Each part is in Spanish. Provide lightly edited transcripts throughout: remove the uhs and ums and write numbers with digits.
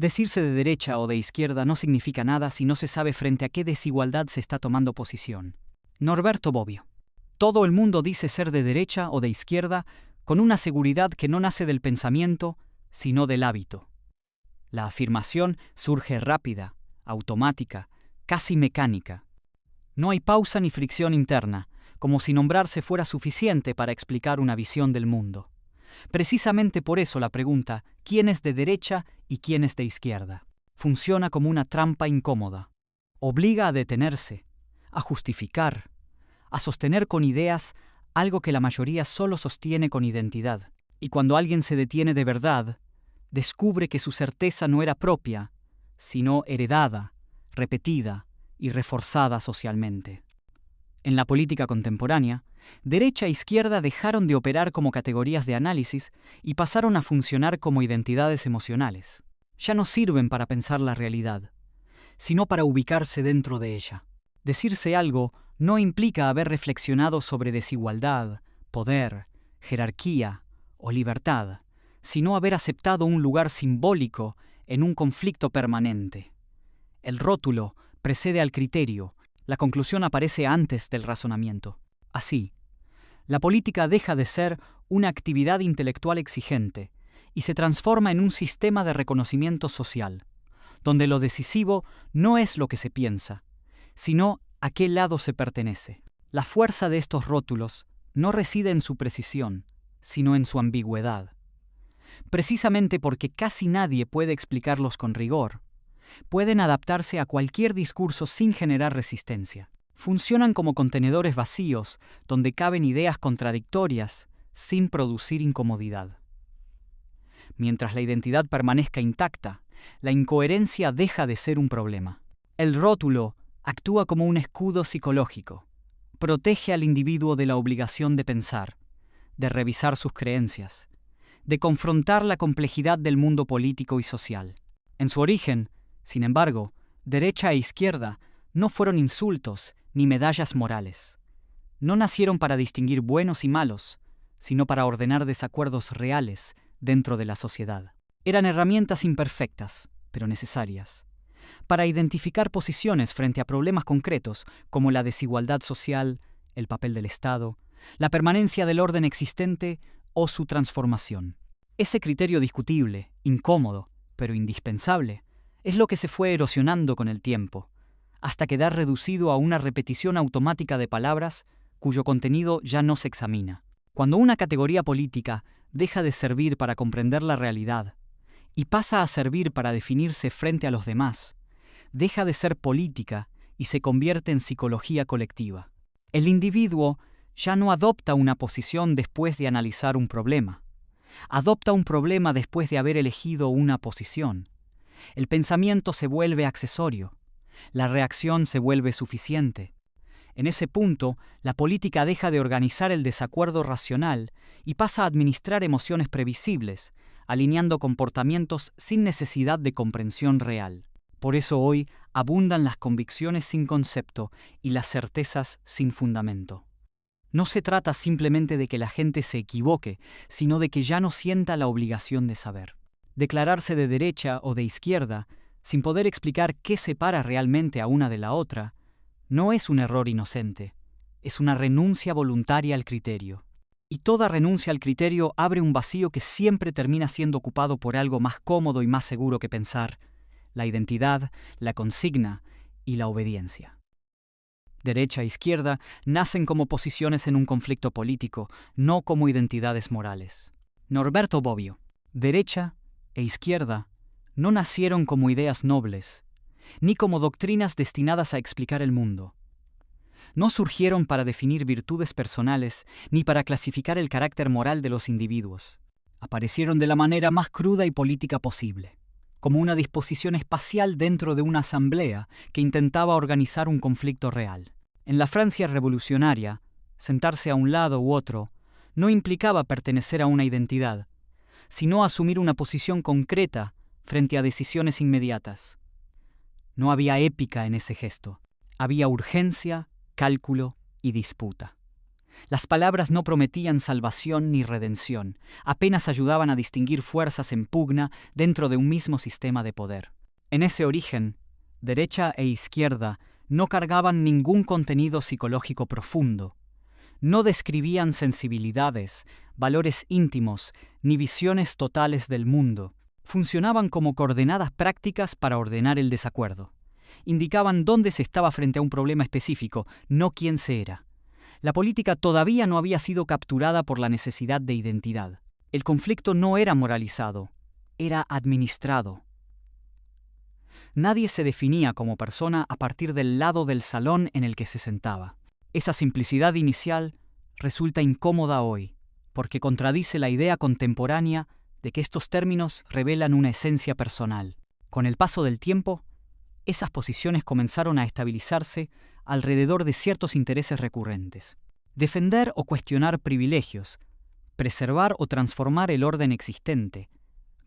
Decirse de derecha o de izquierda no significa nada si no se sabe frente a qué desigualdad se está tomando posición. Norberto Bobbio. Todo el mundo dice ser de derecha o de izquierda con una seguridad que no nace del pensamiento, sino del hábito. La afirmación surge rápida, automática, casi mecánica. No hay pausa ni fricción interna, como si nombrarse fuera suficiente para explicar una visión del mundo. Precisamente por eso la pregunta ¿quién es de derecha y quién es de izquierda? Funciona como una trampa incómoda. Obliga a detenerse, a justificar, a sostener con ideas algo que la mayoría solo sostiene con identidad. Y cuando alguien se detiene de verdad, descubre que su certeza no era propia, sino heredada, repetida y reforzada socialmente. En la política contemporánea, derecha e izquierda dejaron de operar como categorías de análisis y pasaron a funcionar como identidades emocionales. Ya no sirven para pensar la realidad, sino para ubicarse dentro de ella. Decirse algo no implica haber reflexionado sobre desigualdad, poder, jerarquía o libertad, sino haber aceptado un lugar simbólico en un conflicto permanente. El rótulo precede al criterio. La conclusión aparece antes del razonamiento. Así, la política deja de ser una actividad intelectual exigente y se transforma en un sistema de reconocimiento social, donde lo decisivo no es lo que se piensa, sino a qué lado se pertenece. La fuerza de estos rótulos no reside en su precisión, sino en su ambigüedad. Precisamente porque casi nadie puede explicarlos con rigor, pueden adaptarse a cualquier discurso sin generar resistencia. Funcionan como contenedores vacíos donde caben ideas contradictorias sin producir incomodidad. Mientras la identidad permanezca intacta, la incoherencia deja de ser un problema. El rótulo actúa como un escudo psicológico. Protege al individuo de la obligación de pensar, de revisar sus creencias, de confrontar la complejidad del mundo político y social. En su origen, sin embargo, derecha e izquierda no fueron insultos ni medallas morales. No nacieron para distinguir buenos y malos, sino para ordenar desacuerdos reales dentro de la sociedad. Eran herramientas imperfectas, pero necesarias, para identificar posiciones frente a problemas concretos como la desigualdad social, el papel del Estado, la permanencia del orden existente o su transformación. Ese criterio discutible, incómodo, pero indispensable, es lo que se fue erosionando con el tiempo, hasta quedar reducido a una repetición automática de palabras cuyo contenido ya no se examina. Cuando una categoría política deja de servir para comprender la realidad y pasa a servir para definirse frente a los demás, deja de ser política y se convierte en psicología colectiva. El individuo ya no adopta una posición después de analizar un problema. Adopta un problema después de haber elegido una posición. El pensamiento se vuelve accesorio. La reacción se vuelve suficiente. En ese punto, la política deja de organizar el desacuerdo racional y pasa a administrar emociones previsibles, alineando comportamientos sin necesidad de comprensión real. Por eso hoy abundan las convicciones sin concepto y las certezas sin fundamento. No se trata simplemente de que la gente se equivoque, sino de que ya no sienta la obligación de saber. Declararse de derecha o de izquierda, sin poder explicar qué separa realmente a una de la otra, no es un error inocente, es una renuncia voluntaria al criterio. Y toda renuncia al criterio abre un vacío que siempre termina siendo ocupado por algo más cómodo y más seguro que pensar: la identidad, la consigna y la obediencia. Derecha e izquierda nacen como posiciones en un conflicto político, no como identidades morales. Norberto Bobbio. Derecha e izquierda no nacieron como ideas nobles, ni como doctrinas destinadas a explicar el mundo. No surgieron para definir virtudes personales ni para clasificar el carácter moral de los individuos. Aparecieron de la manera más cruda y política posible, como una disposición espacial dentro de una asamblea que intentaba organizar un conflicto real. En la Francia revolucionaria, sentarse a un lado u otro no implicaba pertenecer a una identidad, sino asumir una posición concreta frente a decisiones inmediatas. No había épica en ese gesto, había urgencia, cálculo y disputa. Las palabras no prometían salvación ni redención, apenas ayudaban a distinguir fuerzas en pugna dentro de un mismo sistema de poder. En ese origen, derecha e izquierda no cargaban ningún contenido psicológico profundo, no describían sensibilidades, valores íntimos, ni visiones totales del mundo. Funcionaban como coordenadas prácticas para ordenar el desacuerdo. Indicaban dónde se estaba frente a un problema específico, no quién se era. La política todavía no había sido capturada por la necesidad de identidad. El conflicto no era moralizado, era administrado. Nadie se definía como persona a partir del lado del salón en el que se sentaba. Esa simplicidad inicial resulta incómoda hoy, porque contradice la idea contemporánea de que estos términos revelan una esencia personal. Con el paso del tiempo, esas posiciones comenzaron a estabilizarse alrededor de ciertos intereses recurrentes. Defender o cuestionar privilegios, preservar o transformar el orden existente,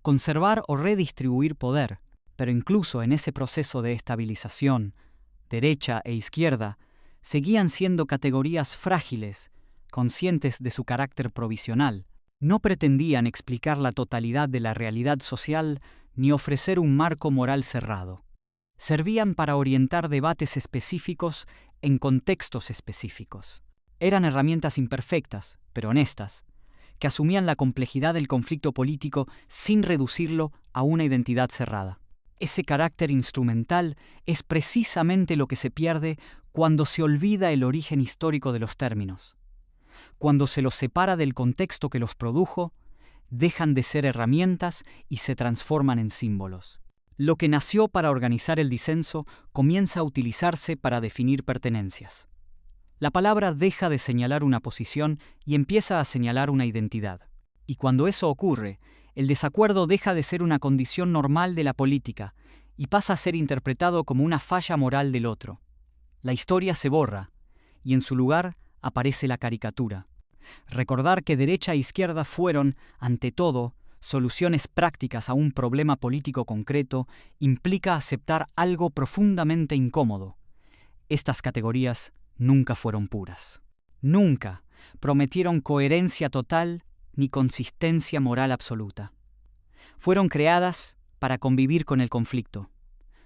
conservar o redistribuir poder, pero incluso en ese proceso de estabilización, derecha e izquierda seguían siendo categorías frágiles, conscientes de su carácter provisional. No pretendían explicar la totalidad de la realidad social ni ofrecer un marco moral cerrado. Servían para orientar debates específicos en contextos específicos. Eran herramientas imperfectas, pero honestas, que asumían la complejidad del conflicto político sin reducirlo a una identidad cerrada. Ese carácter instrumental es precisamente lo que se pierde cuando se olvida el origen histórico de los términos. Cuando se los separa del contexto que los produjo, dejan de ser herramientas y se transforman en símbolos. Lo que nació para organizar el disenso comienza a utilizarse para definir pertenencias. La palabra deja de señalar una posición y empieza a señalar una identidad. Y cuando eso ocurre, el desacuerdo deja de ser una condición normal de la política y pasa a ser interpretado como una falla moral del otro. La historia se borra y en su lugar aparece la caricatura. Recordar que derecha e izquierda fueron, ante todo, soluciones prácticas a un problema político concreto implica aceptar algo profundamente incómodo. Estas categorías nunca fueron puras. Nunca prometieron coherencia total ni consistencia moral absoluta. Fueron creadas para convivir con el conflicto,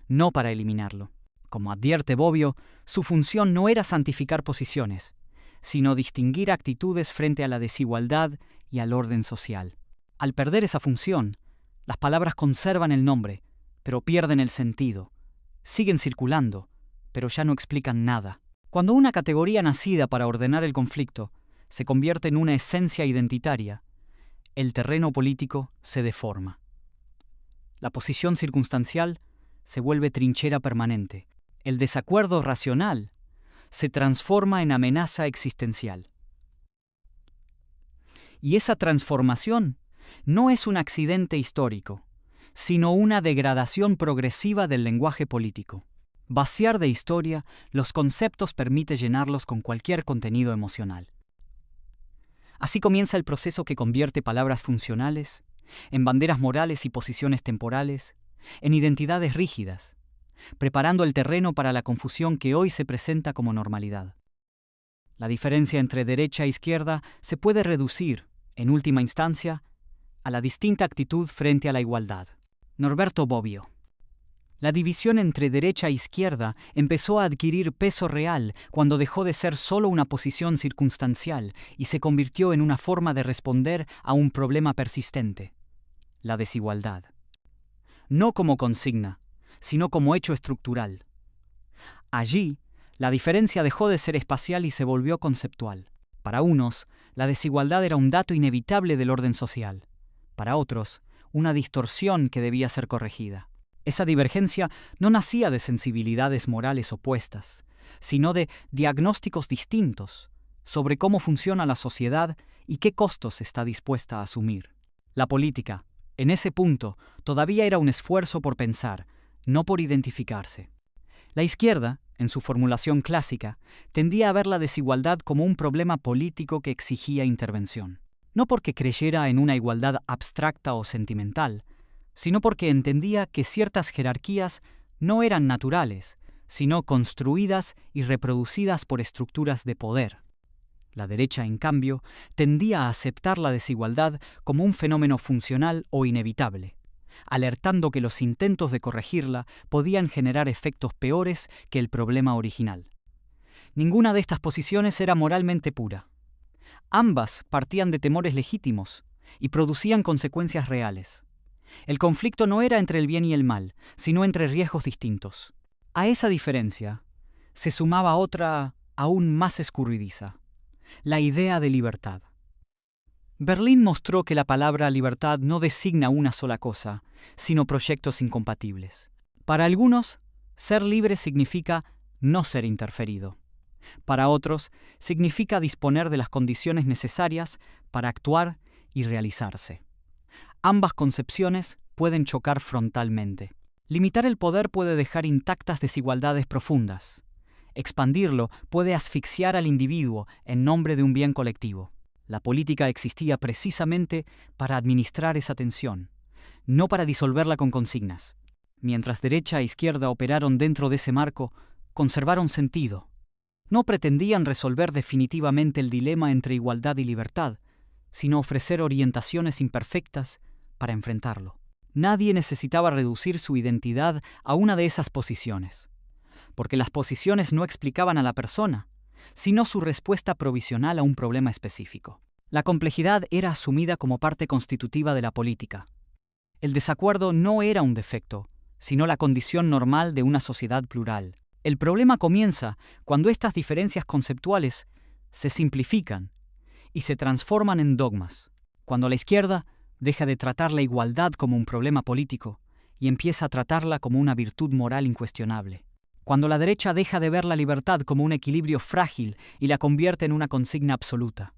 no para eliminarlo. Como advierte Bobbio, su función no era santificar posiciones, sino distinguir actitudes frente a la desigualdad y al orden social. Al perder esa función, las palabras conservan el nombre, pero pierden el sentido. Siguen circulando, pero ya no explican nada. Cuando una categoría nacida para ordenar el conflicto se convierte en una esencia identitaria, el terreno político se deforma. La posición circunstancial se vuelve trinchera permanente. El desacuerdo racional se transforma en amenaza existencial. Y esa transformación no es un accidente histórico, sino una degradación progresiva del lenguaje político. Vaciar de historia los conceptos permite llenarlos con cualquier contenido emocional. Así comienza el proceso que convierte palabras funcionales en banderas morales y posiciones temporales, en identidades rígidas, preparando el terreno para la confusión que hoy se presenta como normalidad. La diferencia entre derecha e izquierda se puede reducir, en última instancia, a la distinta actitud frente a la igualdad. Norberto Bobbio. La división entre derecha e izquierda empezó a adquirir peso real cuando dejó de ser solo una posición circunstancial y se convirtió en una forma de responder a un problema persistente: la desigualdad. No como consigna, sino como hecho estructural. Allí, la diferencia dejó de ser espacial y se volvió conceptual. Para unos, la desigualdad era un dato inevitable del orden social. Para otros, una distorsión que debía ser corregida. Esa divergencia no nacía de sensibilidades morales opuestas, sino de diagnósticos distintos sobre cómo funciona la sociedad y qué costos está dispuesta a asumir. La política, en ese punto, todavía era un esfuerzo por pensar, no por identificarse. La izquierda, en su formulación clásica, tendía a ver la desigualdad como un problema político que exigía intervención. No porque creyera en una igualdad abstracta o sentimental, sino porque entendía que ciertas jerarquías no eran naturales, sino construidas y reproducidas por estructuras de poder. La derecha, en cambio, tendía a aceptar la desigualdad como un fenómeno funcional o inevitable, alertando que los intentos de corregirla podían generar efectos peores que el problema original. Ninguna de estas posiciones era moralmente pura. Ambas partían de temores legítimos y producían consecuencias reales. El conflicto no era entre el bien y el mal, sino entre riesgos distintos. A esa diferencia se sumaba otra aún más escurridiza: la idea de libertad. Berlín mostró que la palabra libertad no designa una sola cosa, sino proyectos incompatibles. Para algunos, ser libre significa no ser interferido. Para otros, significa disponer de las condiciones necesarias para actuar y realizarse. Ambas concepciones pueden chocar frontalmente. Limitar el poder puede dejar intactas desigualdades profundas. Expandirlo puede asfixiar al individuo en nombre de un bien colectivo. La política existía precisamente para administrar esa tensión, no para disolverla con consignas. Mientras derecha e izquierda operaron dentro de ese marco, conservaron sentido. No pretendían resolver definitivamente el dilema entre igualdad y libertad, sino ofrecer orientaciones imperfectas para enfrentarlo. Nadie necesitaba reducir su identidad a una de esas posiciones, porque las posiciones no explicaban a la persona, sino su respuesta provisional a un problema específico. La complejidad era asumida como parte constitutiva de la política. El desacuerdo no era un defecto, sino la condición normal de una sociedad plural. El problema comienza cuando estas diferencias conceptuales se simplifican y se transforman en dogmas, cuando la izquierda deja de tratar la igualdad como un problema político y empieza a tratarla como una virtud moral incuestionable. Cuando la derecha deja de ver la libertad como un equilibrio frágil y la convierte en una consigna absoluta.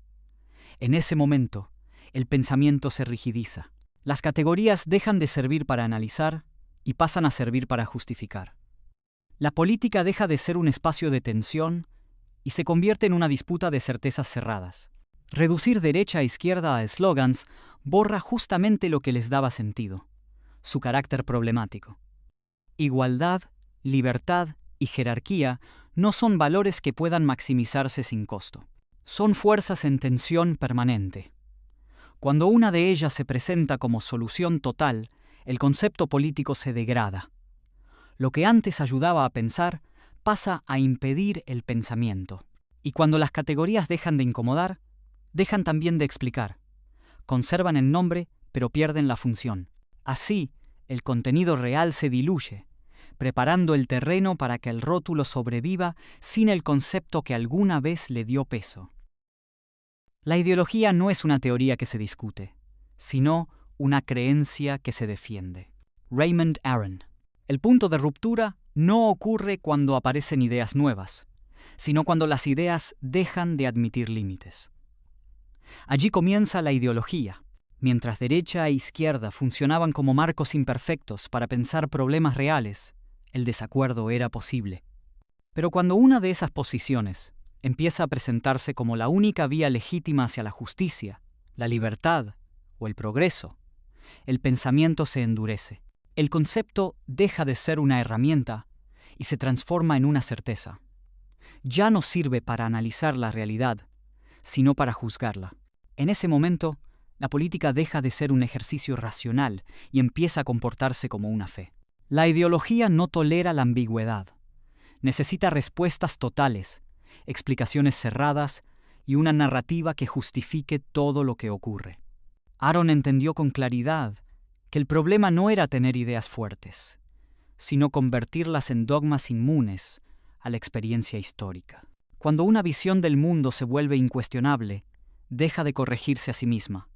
En ese momento, el pensamiento se rigidiza. Las categorías dejan de servir para analizar y pasan a servir para justificar. La política deja de ser un espacio de tensión y se convierte en una disputa de certezas cerradas. Reducir derecha e izquierda a eslogans borra justamente lo que les daba sentido, su carácter problemático. Igualdad, libertad y jerarquía no son valores que puedan maximizarse sin costo. Son fuerzas en tensión permanente. Cuando una de ellas se presenta como solución total, el concepto político se degrada. Lo que antes ayudaba a pensar pasa a impedir el pensamiento. Y cuando las categorías dejan de incomodar, dejan también de explicar. Conservan el nombre, pero pierden la función. Así, el contenido real se diluye, preparando el terreno para que el rótulo sobreviva sin el concepto que alguna vez le dio peso. La ideología no es una teoría que se discute, sino una creencia que se defiende. Raymond Aron. El punto de ruptura no ocurre cuando aparecen ideas nuevas, sino cuando las ideas dejan de admitir límites. Allí comienza la ideología. Mientras derecha e izquierda funcionaban como marcos imperfectos para pensar problemas reales, el desacuerdo era posible. Pero cuando una de esas posiciones empieza a presentarse como la única vía legítima hacia la justicia, la libertad o el progreso, el pensamiento se endurece. El concepto deja de ser una herramienta y se transforma en una certeza. Ya no sirve para analizar la realidad, sino para juzgarla. En ese momento, la política deja de ser un ejercicio racional y empieza a comportarse como una fe. La ideología no tolera la ambigüedad. Necesita respuestas totales, explicaciones cerradas y una narrativa que justifique todo lo que ocurre. Aron entendió con claridad que el problema no era tener ideas fuertes, sino convertirlas en dogmas inmunes a la experiencia histórica. Cuando una visión del mundo se vuelve incuestionable, deja de corregirse a sí misma.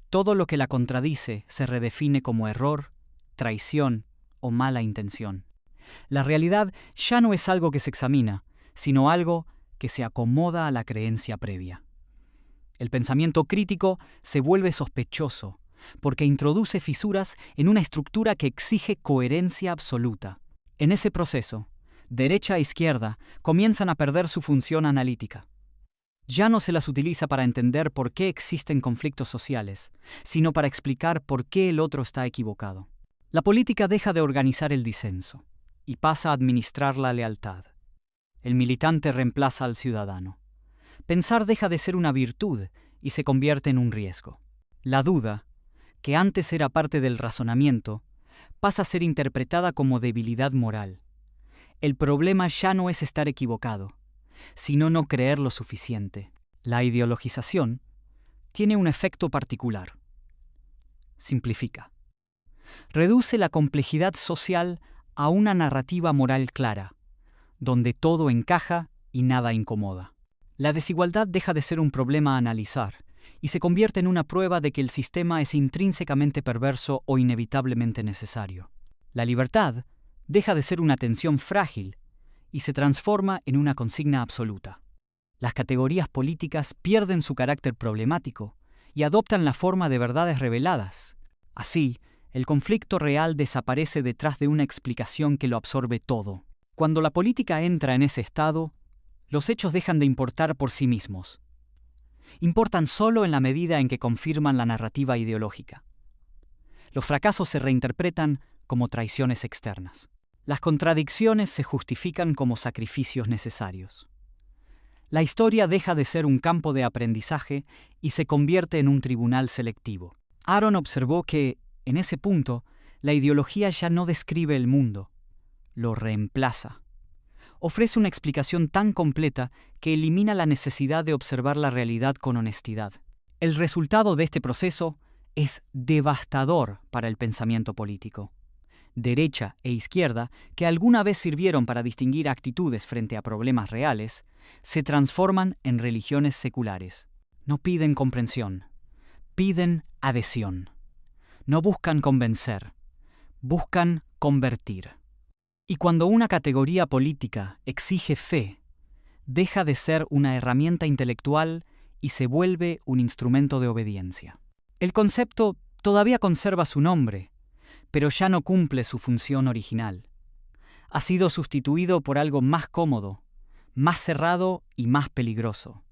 Todo lo que la contradice se redefine como error, traición o mala intención. La realidad ya no es algo que se examina, sino algo que se acomoda a la creencia previa. El pensamiento crítico se vuelve sospechoso, porque introduce fisuras en una estructura que exige coherencia absoluta. En ese proceso, derecha e izquierda comienzan a perder su función analítica. Ya no se las utiliza para entender por qué existen conflictos sociales, sino para explicar por qué el otro está equivocado. La política deja de organizar el disenso y pasa a administrar la lealtad. El militante reemplaza al ciudadano. Pensar deja de ser una virtud y se convierte en un riesgo. La duda, que antes era parte del razonamiento, pasa a ser interpretada como debilidad moral. El problema ya no es estar equivocado, sino no creer lo suficiente. La ideologización tiene un efecto particular. Simplifica. Reduce la complejidad social a una narrativa moral clara, donde todo encaja y nada incomoda. La desigualdad deja de ser un problema a analizar y se convierte en una prueba de que el sistema es intrínsecamente perverso o inevitablemente necesario. La libertad deja de ser una tensión frágil y se transforma en una consigna absoluta. Las categorías políticas pierden su carácter problemático y adoptan la forma de verdades reveladas. Así, el conflicto real desaparece detrás de una explicación que lo absorbe todo. Cuando la política entra en ese estado, los hechos dejan de importar por sí mismos. Importan solo en la medida en que confirman la narrativa ideológica. Los fracasos se reinterpretan como traiciones externas. Las contradicciones se justifican como sacrificios necesarios. La historia deja de ser un campo de aprendizaje y se convierte en un tribunal selectivo. Aaron observó que, en ese punto, la ideología ya no describe el mundo, lo reemplaza. Ofrece una explicación tan completa que elimina la necesidad de observar la realidad con honestidad. El resultado de este proceso es devastador para el pensamiento político. Derecha e izquierda, que alguna vez sirvieron para distinguir actitudes frente a problemas reales, se transforman en religiones seculares. No piden comprensión, piden adhesión. No buscan convencer, buscan convertir. Y cuando una categoría política exige fe, deja de ser una herramienta intelectual y se vuelve un instrumento de obediencia. El concepto todavía conserva su nombre, pero ya no cumple su función original. Ha sido sustituido por algo más cómodo, más cerrado y más peligroso: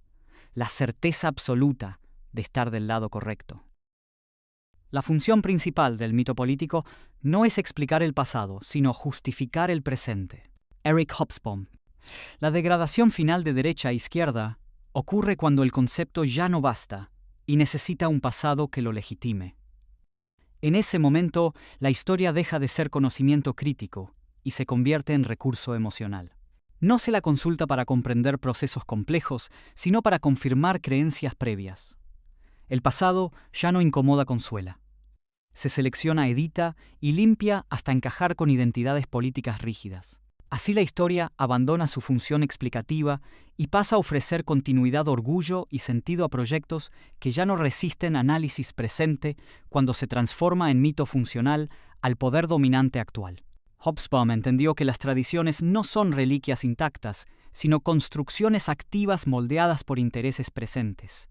la certeza absoluta de estar del lado correcto. La función principal del mito político no es explicar el pasado, sino justificar el presente. Eric Hobsbawm. La degradación final de derecha a izquierda ocurre cuando el concepto ya no basta y necesita un pasado que lo legitime. En ese momento, la historia deja de ser conocimiento crítico y se convierte en recurso emocional. No se la consulta para comprender procesos complejos, sino para confirmar creencias previas. El pasado ya no incomoda consuela. Se selecciona, edita y limpia hasta encajar con identidades políticas rígidas. Así la historia abandona su función explicativa y pasa a ofrecer continuidad, orgullo y sentido a proyectos que ya no resisten análisis presente cuando se transforma en mito funcional al poder dominante actual. Hobsbawm entendió que las tradiciones no son reliquias intactas, sino construcciones activas moldeadas por intereses presentes.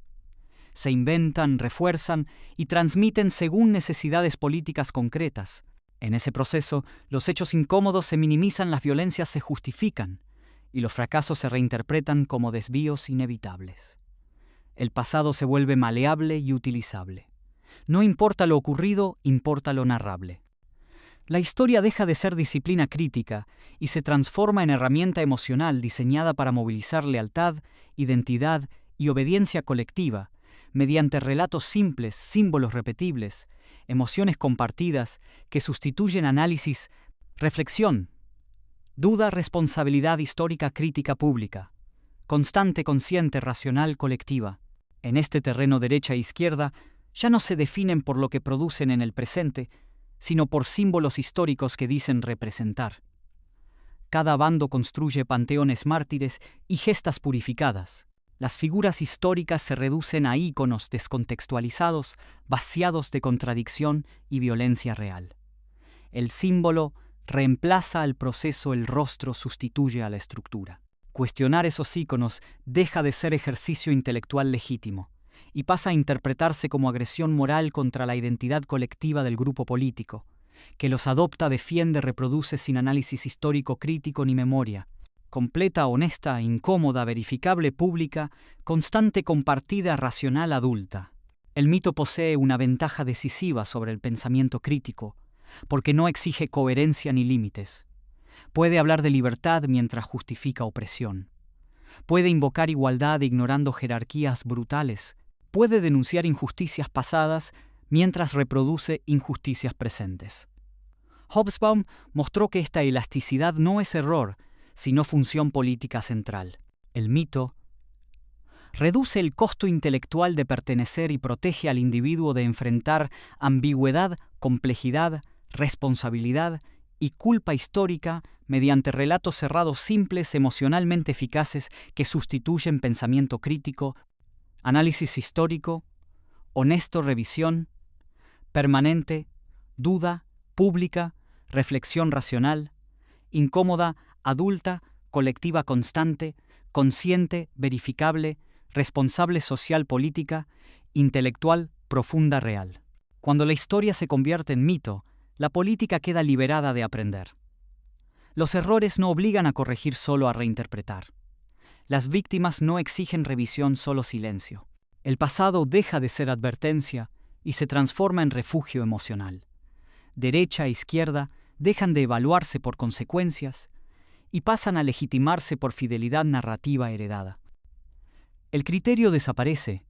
Se inventan, refuerzan y transmiten según necesidades políticas concretas. En ese proceso, los hechos incómodos se minimizan, las violencias se justifican y los fracasos se reinterpretan como desvíos inevitables. El pasado se vuelve maleable y utilizable. No importa lo ocurrido, importa lo narrable. La historia deja de ser disciplina crítica y se transforma en herramienta emocional diseñada para movilizar lealtad, identidad y obediencia colectiva, mediante relatos simples, símbolos repetibles, emociones compartidas que sustituyen análisis, reflexión, duda, responsabilidad histórica, crítica pública, constante, consciente, racional, colectiva. En este terreno derecha e izquierda ya no se definen por lo que producen en el presente, sino por símbolos históricos que dicen representar. Cada bando construye panteones mártires y gestas purificadas. Las figuras históricas se reducen a íconos descontextualizados, vaciados de contradicción y violencia real. El símbolo reemplaza al proceso, el rostro sustituye a la estructura. Cuestionar esos íconos deja de ser ejercicio intelectual legítimo y pasa a interpretarse como agresión moral contra la identidad colectiva del grupo político, que los adopta, defiende, reproduce sin análisis histórico crítico ni memoria. Completa, honesta, incómoda, verificable, pública, constante, compartida, racional, adulta. El mito posee una ventaja decisiva sobre el pensamiento crítico, porque no exige coherencia ni límites. Puede hablar de libertad mientras justifica opresión. Puede invocar igualdad ignorando jerarquías brutales. Puede denunciar injusticias pasadas mientras reproduce injusticias presentes. Hobsbawm mostró que esta elasticidad no es error, sino función política central. El mito reduce el costo intelectual de pertenecer y protege al individuo de enfrentar ambigüedad, complejidad, responsabilidad y culpa histórica mediante relatos cerrados simples, emocionalmente eficaces que sustituyen pensamiento crítico, análisis histórico, honesto revisión, permanente, duda, pública, reflexión racional, incómoda, adulta, colectiva constante, consciente, verificable, responsable social política, intelectual, profunda real. Cuando la historia se convierte en mito, la política queda liberada de aprender. Los errores no obligan a corregir, solo a reinterpretar. Las víctimas no exigen revisión, solo silencio. El pasado deja de ser advertencia y se transforma en refugio emocional. Derecha e izquierda dejan de evaluarse por consecuencias y pasan a legitimarse por fidelidad narrativa heredada. El criterio desaparece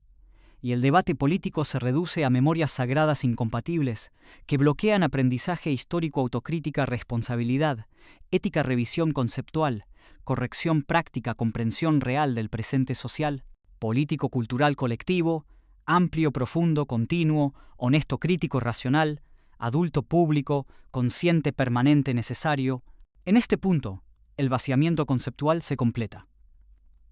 y el debate político se reduce a memorias sagradas incompatibles que bloquean aprendizaje histórico, autocrítica, responsabilidad, ética, revisión conceptual, corrección práctica, comprensión real del presente social, político, cultural, colectivo, amplio, profundo, continuo, honesto, crítico, racional, adulto, público, consciente, permanente, necesario. En este punto, el vaciamiento conceptual se completa.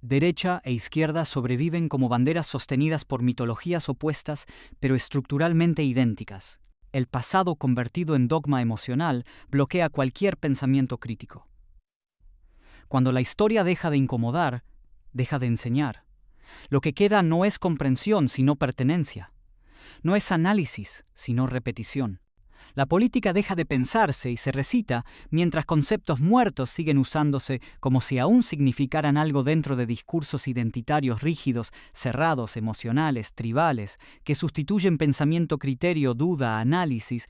Derecha e izquierda sobreviven como banderas sostenidas por mitologías opuestas, pero estructuralmente idénticas. El pasado convertido en dogma emocional bloquea cualquier pensamiento crítico. Cuando la historia deja de incomodar, deja de enseñar. Lo que queda no es comprensión, sino pertenencia. No es análisis, sino repetición. La política deja de pensarse y se recita, mientras conceptos muertos siguen usándose como si aún significaran algo dentro de discursos identitarios rígidos, cerrados, emocionales, tribales, que sustituyen pensamiento, criterio, duda, análisis,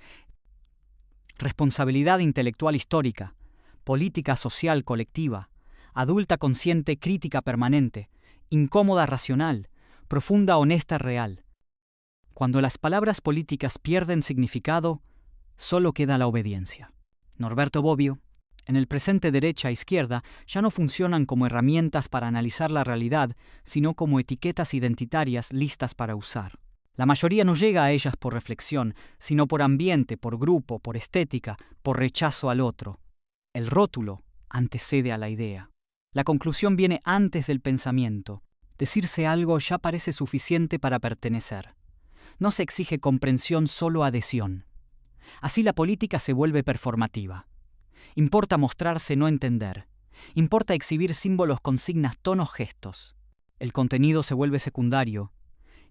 responsabilidad intelectual histórica, política social colectiva, adulta consciente, crítica permanente, incómoda racional, profunda honesta real. Cuando las palabras políticas pierden significado, solo queda la obediencia. Norberto Bobbio, en el presente derecha e izquierda ya no funcionan como herramientas para analizar la realidad, sino como etiquetas identitarias listas para usar. La mayoría no llega a ellas por reflexión, sino por ambiente, por grupo, por estética, por rechazo al otro. El rótulo antecede a la idea. La conclusión viene antes del pensamiento. Decirse algo ya parece suficiente para pertenecer. No se exige comprensión, solo adhesión. Así la política se vuelve performativa. Importa mostrarse, no entender. Importa exhibir símbolos, consignas, tonos, gestos. El contenido se vuelve secundario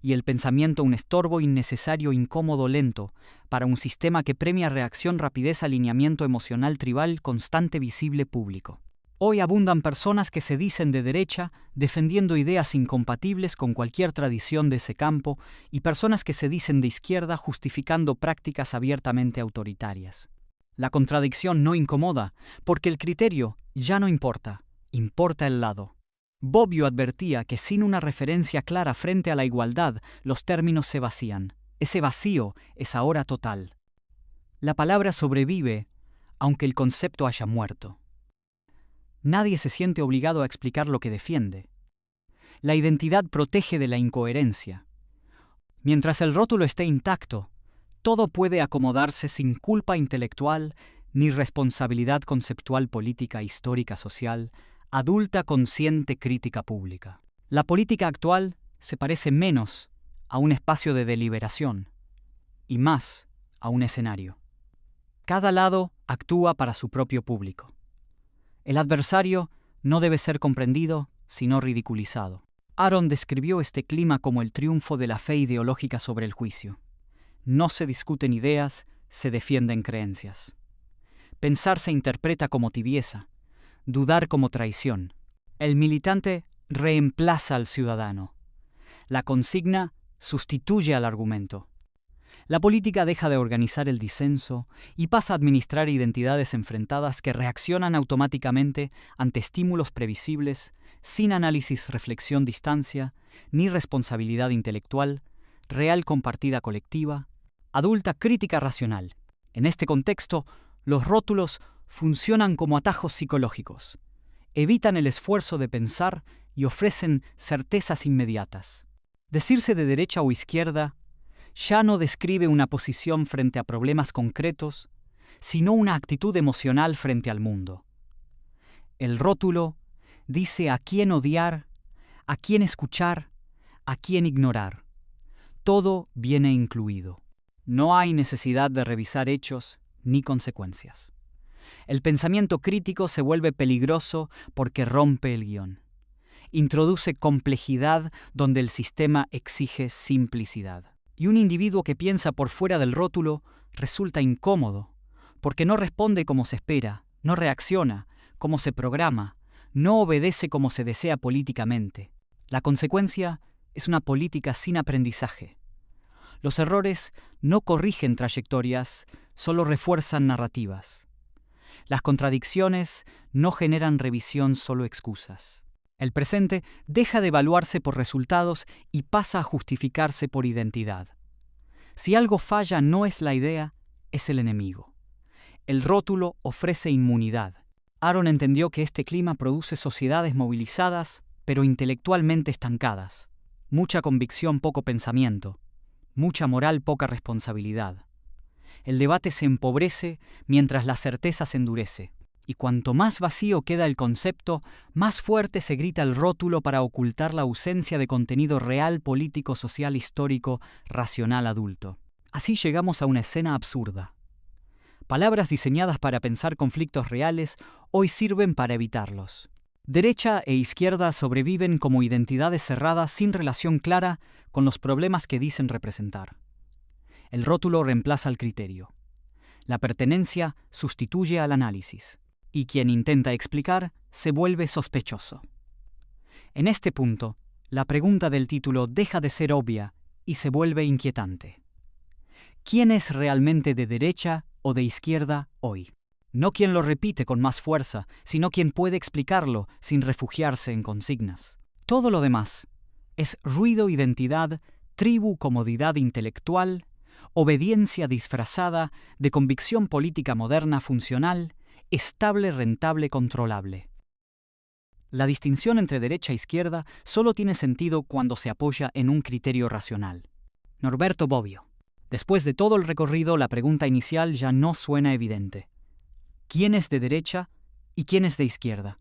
y el pensamiento un estorbo innecesario, incómodo, lento, para un sistema que premia reacción, rapidez, alineamiento emocional tribal, constante, visible, público. Hoy abundan personas que se dicen de derecha, defendiendo ideas incompatibles con cualquier tradición de ese campo, y personas que se dicen de izquierda, justificando prácticas abiertamente autoritarias. La contradicción no incomoda, porque el criterio ya no importa, importa el lado. Bobbio advertía que sin una referencia clara frente a la igualdad, los términos se vacían. Ese vacío es ahora total. La palabra sobrevive, aunque el concepto haya muerto. Nadie se siente obligado a explicar lo que defiende. La identidad protege de la incoherencia. Mientras el rótulo esté intacto, todo puede acomodarse sin culpa intelectual ni responsabilidad conceptual, política, histórica, social, adulta, consciente, crítica pública. La política actual se parece menos a un espacio de deliberación y más a un escenario. Cada lado actúa para su propio público. El adversario no debe ser comprendido, sino ridiculizado. Aaron describió este clima como el triunfo de la fe ideológica sobre el juicio. No se discuten ideas, se defienden creencias. Pensar se interpreta como tibieza, dudar como traición. El militante reemplaza al ciudadano. La consigna sustituye al argumento. La política deja de organizar el disenso y pasa a administrar identidades enfrentadas que reaccionan automáticamente ante estímulos previsibles, sin análisis, reflexión, distancia, ni responsabilidad intelectual, real compartida colectiva, adulta crítica racional. En este contexto, los rótulos funcionan como atajos psicológicos. Evitan el esfuerzo de pensar y ofrecen certezas inmediatas. Decirse de derecha o izquierda ya no describe una posición frente a problemas concretos, sino una actitud emocional frente al mundo. El rótulo dice a quién odiar, a quién escuchar, a quién ignorar. Todo viene incluido. No hay necesidad de revisar hechos ni consecuencias. El pensamiento crítico se vuelve peligroso porque rompe el guión. Introduce complejidad donde el sistema exige simplicidad. Y un individuo que piensa por fuera del rótulo resulta incómodo, porque no responde como se espera, no reacciona como se programa, no obedece como se desea políticamente. La consecuencia es una política sin aprendizaje. Los errores no corrigen trayectorias, solo refuerzan narrativas. Las contradicciones no generan revisión, solo excusas. El presente deja de evaluarse por resultados y pasa a justificarse por identidad. Si algo falla no es la idea, es el enemigo. El rótulo ofrece inmunidad. Aaron entendió que este clima produce sociedades movilizadas, pero intelectualmente estancadas. Mucha convicción, poco pensamiento. Mucha moral, poca responsabilidad. El debate se empobrece mientras la certeza se endurece. Y cuanto más vacío queda el concepto, más fuerte se grita el rótulo para ocultar la ausencia de contenido real, político, social, histórico, racional, adulto. Así llegamos a una escena absurda. Palabras diseñadas para pensar conflictos reales hoy sirven para evitarlos. Derecha e izquierda sobreviven como identidades cerradas sin relación clara con los problemas que dicen representar. El rótulo reemplaza al criterio. La pertenencia sustituye al análisis. Y quien intenta explicar se vuelve sospechoso. En este punto, la pregunta del título deja de ser obvia y se vuelve inquietante. ¿Quién es realmente de derecha o de izquierda hoy? No quien lo repite con más fuerza, sino quien puede explicarlo sin refugiarse en consignas. Todo lo demás es ruido, identidad, tribu, comodidad intelectual, obediencia disfrazada de convicción política moderna funcional, estable, rentable, controlable. La distinción entre derecha e izquierda solo tiene sentido cuando se apoya en un criterio racional. Norberto Bobbio. Después de todo el recorrido, la pregunta inicial ya no suena evidente. ¿Quién es de derecha y quién es de izquierda?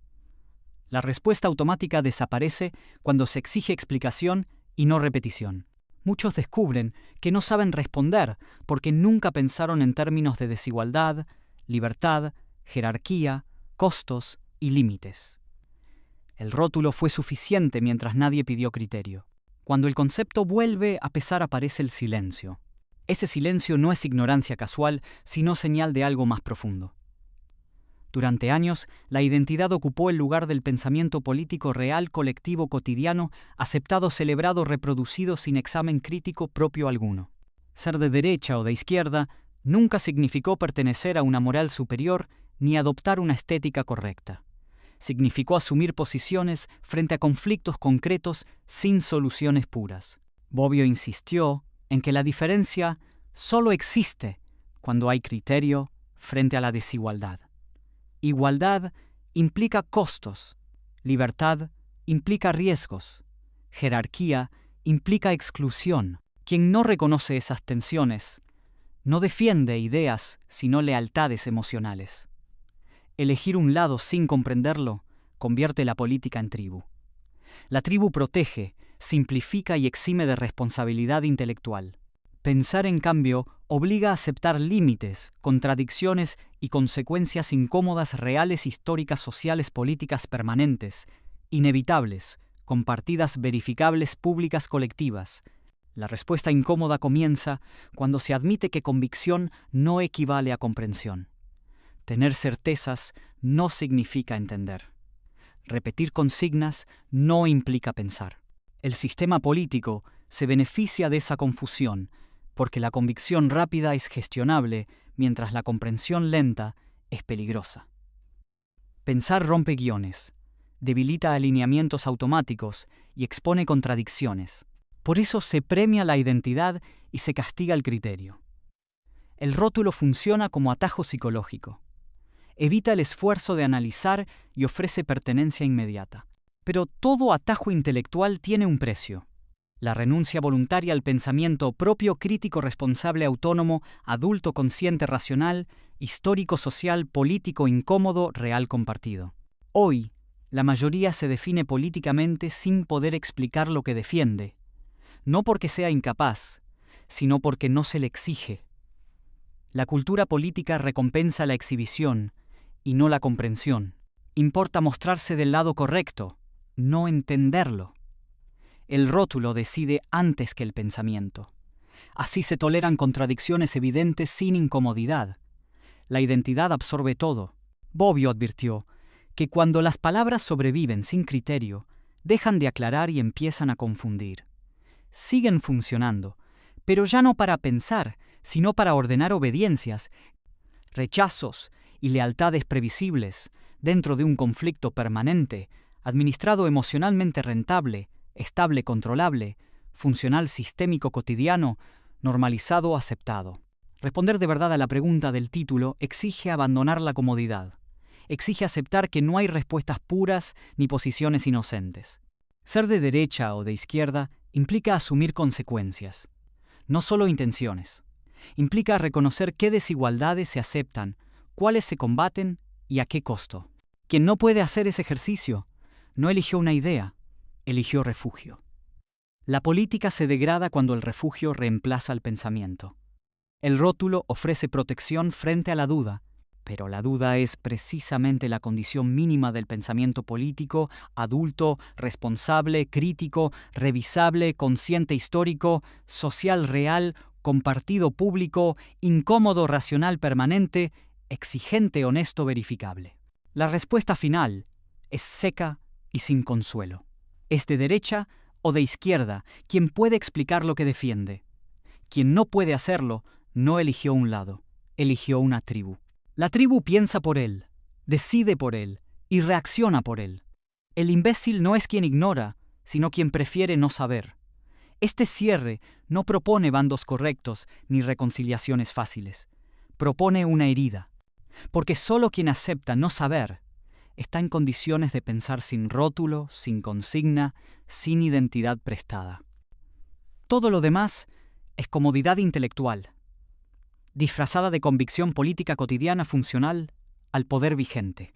La respuesta automática desaparece cuando se exige explicación y no repetición. Muchos descubren que no saben responder porque nunca pensaron en términos de desigualdad, libertad, jerarquía, costos y límites. El rótulo fue suficiente mientras nadie pidió criterio. Cuando el concepto vuelve a pesar aparece el silencio. Ese silencio no es ignorancia casual, sino señal de algo más profundo. Durante años, la identidad ocupó el lugar del pensamiento político real, colectivo, cotidiano, aceptado, celebrado, reproducido sin examen crítico propio alguno. Ser de derecha o de izquierda nunca significó pertenecer a una moral superior ni adoptar una estética correcta. Significó asumir posiciones frente a conflictos concretos sin soluciones puras. Bobbio insistió en que la diferencia solo existe cuando hay criterio frente a la desigualdad. Igualdad implica costos, libertad implica riesgos, jerarquía implica exclusión. Quien no reconoce esas tensiones no defiende ideas sino lealtades emocionales. Elegir un lado sin comprenderlo convierte la política en tribu. La tribu protege, simplifica y exime de responsabilidad intelectual. Pensar, en cambio, obliga a aceptar límites, contradicciones y consecuencias incómodas, reales, históricas, sociales, políticas permanentes, inevitables, compartidas, verificables, públicas, colectivas. La respuesta incómoda comienza cuando se admite que convicción no equivale a comprensión. Tener certezas no significa entender. Repetir consignas no implica pensar. El sistema político se beneficia de esa confusión, porque la convicción rápida es gestionable, mientras la comprensión lenta es peligrosa. Pensar rompe guiones, debilita alineamientos automáticos y expone contradicciones. Por eso se premia la identidad y se castiga el criterio. El rótulo funciona como atajo psicológico. Evita el esfuerzo de analizar y ofrece pertenencia inmediata. Pero todo atajo intelectual tiene un precio. La renuncia voluntaria al pensamiento propio, crítico, responsable, autónomo, adulto, consciente, racional, histórico, social, político, incómodo, real, compartido. Hoy, la mayoría se define políticamente sin poder explicar lo que defiende, no porque sea incapaz, sino porque no se le exige. La cultura política recompensa la exhibición y no la comprensión. Importa mostrarse del lado correcto, no entenderlo. El rótulo decide antes que el pensamiento. Así se toleran contradicciones evidentes sin incomodidad. La identidad absorbe todo. Bobbio advirtió que cuando las palabras sobreviven sin criterio, dejan de aclarar y empiezan a confundir. Siguen funcionando, pero ya no para pensar, sino para ordenar obediencias, rechazos y lealtades previsibles dentro de un conflicto permanente, administrado emocionalmente rentable, estable, controlable, funcional, sistémico, cotidiano, normalizado, aceptado. Responder de verdad a la pregunta del título exige abandonar la comodidad. Exige aceptar que no hay respuestas puras ni posiciones inocentes. Ser de derecha o de izquierda implica asumir consecuencias, no solo intenciones. Implica reconocer qué desigualdades se aceptan, cuáles se combaten y a qué costo. Quien no puede hacer ese ejercicio no eligió una idea, eligió refugio. La política se degrada cuando el refugio reemplaza al pensamiento. El rótulo ofrece protección frente a la duda, pero la duda es precisamente la condición mínima del pensamiento político, adulto, responsable, crítico, revisable, consciente, histórico, social, real, compartido, público, incómodo, racional, permanente, exigente, honesto, verificable. La respuesta final es seca y sin consuelo. ¿Es de derecha o de izquierda quien puede explicar lo que defiende? Quien no puede hacerlo no eligió un lado, eligió una tribu. La tribu piensa por él, decide por él y reacciona por él. El imbécil no es quien ignora, sino quien prefiere no saber. Este cierre no propone bandos correctos ni reconciliaciones fáciles. Propone una herida, porque solo quien acepta no saber está en condiciones de pensar sin rótulo, sin consigna, sin identidad prestada. Todo lo demás es comodidad intelectual, disfrazada de convicción política cotidiana funcional al poder vigente.